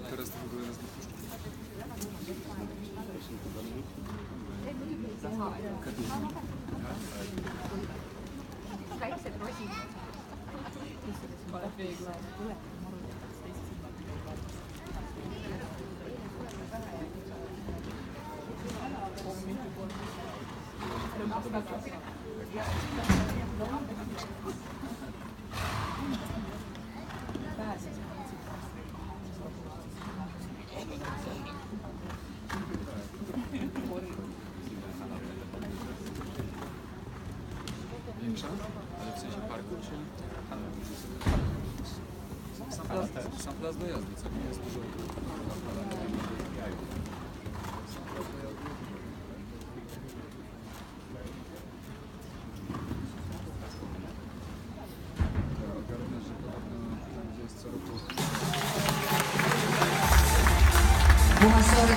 Teraz to w ogóle nas dopuszcza. Większa? Ale w sensie parku, czy... Sam plac do jazdy, co nie jest dużo. Ogarnę, że podobno jest co roku. Buonasera,